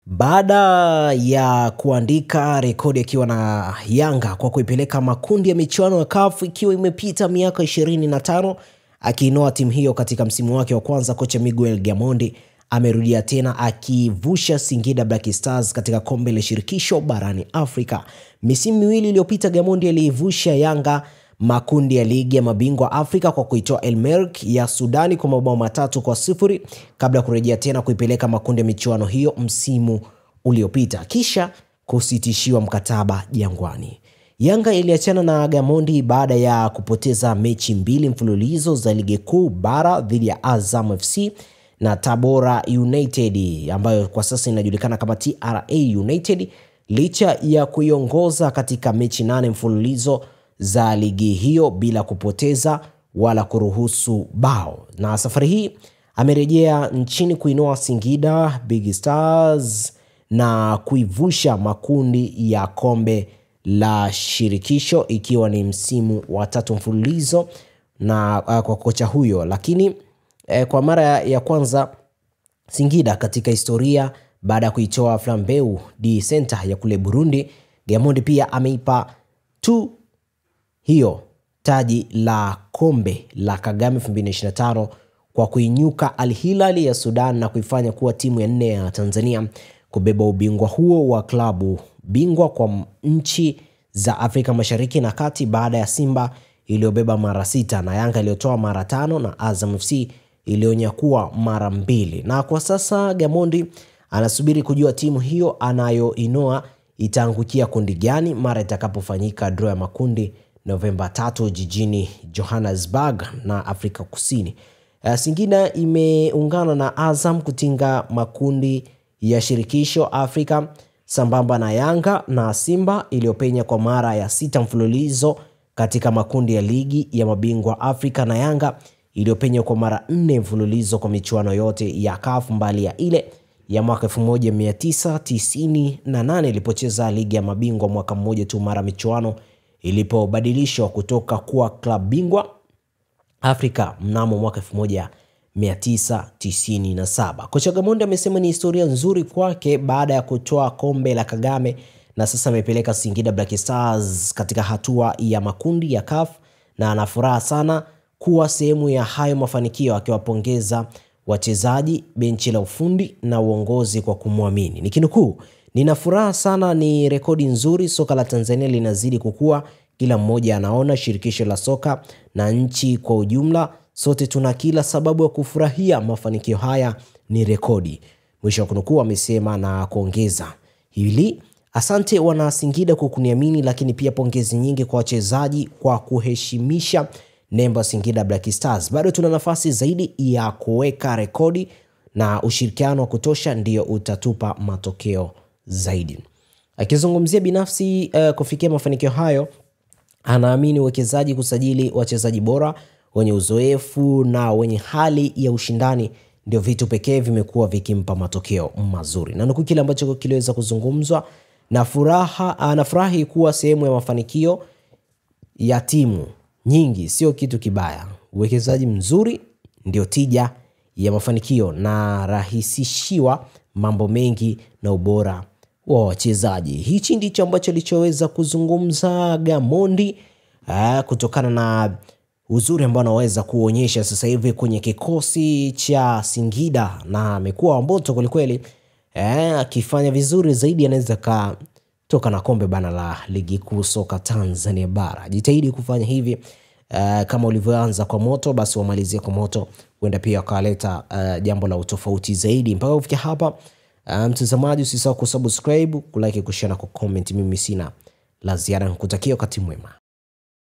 Baada ya kuandika rekodi akiwa na Yanga kwa kuipeleka makundi ya michuano ya CAF ikiwa imepita miaka 25 akiinoa timu hiyo katika msimu wake wa kwanza, kocha Miguel Gamondi amerudia tena akivusha Singida Black Stars katika kombe la shirikisho barani Afrika. Misimu miwili iliyopita Gamondi alivusha Yanga makundi ya ligi ya mabingwa Afrika kwa kuitoa El Merreikh ya Sudani kwa mabao 3-0 kabla kurejea tena kuipeleka makundi ya michuano hiyo msimu uliopita kisha kusitishiwa mkataba Jangwani. Yanga iliachana na Gamondi baada ya kupoteza mechi 2 mfululizo za ligi kuu bara dhidi ya Azam FC na Tabora United ambayo kwa sasa inajulikana kama TRA United, licha ya kuiongoza katika mechi 8 mfululizo za ligi hiyo bila kupoteza wala kuruhusu bao. Na safari hii amerejea nchini kuinoa Singida Big Stars na kuivusha makundi ya kombe la shirikisho ikiwa ni msimu wa 3 mfululizo na kwa kocha huyo. Lakini kwa mara ya kwanza Singida katika historia baada ya kuitoa Flambeau di Center ya kule Burundi, Gamondi pia ameipa tu hiyo taji la kombe la Kagame 2025 kwa kuinyuka Al Hilal ya Sudan na kuifanya kuwa timu ya 4 ya Tanzania kubeba ubingwa huo wa klabu bingwa kwa nchi za Afrika Mashariki na Kati, baada ya Simba iliyobeba mara 6 na Yanga iliyotoa mara 5 na Azam FC iliyonyakua mara 2. Na kwa sasa Gamondi anasubiri kujua timu hiyo anayoinoa itaangukia kundi gani mara itakapofanyika draw ya makundi Novemba 3 jijini Johannesburg na Afrika Kusini. Singida imeungana na Azam kutinga makundi ya shirikisho Afrika sambamba na Yanga na Simba iliyopenya kwa mara ya 6 mfululizo katika makundi ya ligi ya mabingwa Afrika, na Yanga iliyopenya kwa mara 4 mfululizo kwa michuano yote ya CAF mbali ya ile ya mwaka 1998 ilipocheza ligi ya mabingwa mwaka mmoja tu mara michuano ilipobadilishwa kutoka kuwa klabu bingwa Afrika mnamo mwaka 1997. Kocha Gamondi amesema ni historia nzuri kwake baada ya kutoa kombe la Kagame na sasa amepeleka Singida Black Stars katika hatua ya makundi ya CAF, na ana furaha sana kuwa sehemu ya hayo mafanikio, akiwapongeza wachezaji, benchi la ufundi na uongozi kwa kumwamini. Nikinukuu, "Nina furaha sana, ni rekodi nzuri, soka la Tanzania linazidi kukua, kila mmoja anaona, shirikisho la soka na nchi kwa ujumla, sote tuna kila sababu ya kufurahia mafanikio haya, ni rekodi." Mwisho wa kunukuu, amesema na kuongeza hili: "Asante wana Singida kwa kuniamini, lakini pia pongezi nyingi kwa wachezaji kwa kuheshimisha nembo Singida Black Stars. Bado tuna nafasi zaidi ya kuweka rekodi na ushirikiano wa kutosha ndio utatupa matokeo zaidi." Akizungumzia binafsi kufikia mafanikio hayo, anaamini uwekezaji, kusajili wachezaji bora wenye uzoefu na wenye hali ya ushindani ndio vitu pekee vimekuwa vikimpa matokeo mazuri. Na nuku kile ambacho kiliweza kuzungumzwa, na anafurahi kuwa sehemu ya mafanikio ya timu nyingi, sio kitu kibaya. Uwekezaji mzuri ndio tija ya mafanikio na rahisishiwa mambo mengi na ubora wa wachezaji. Hichi ndicho ambacho alichoweza kuzungumza Gamondi kutokana na uzuri ambao anaweza kuonyesha sasa hivi kwenye kikosi cha Singida, na amekuwa moto kweli kweli. Akifanya vizuri zaidi anaweza katoka na kombe bana la ligi kuu soka Tanzania bara. Jitahidi kufanya hivi kama ulivyoanza kwa moto, basi wamalizie kwa moto, huenda pia akaleta jambo la utofauti zaidi. Mpaka kufikia hapa, mtazamaji, usisahau kusubscribe, kulike, kushare na kucomment. Mimi sina la ziada, nikutakia wakati mwema.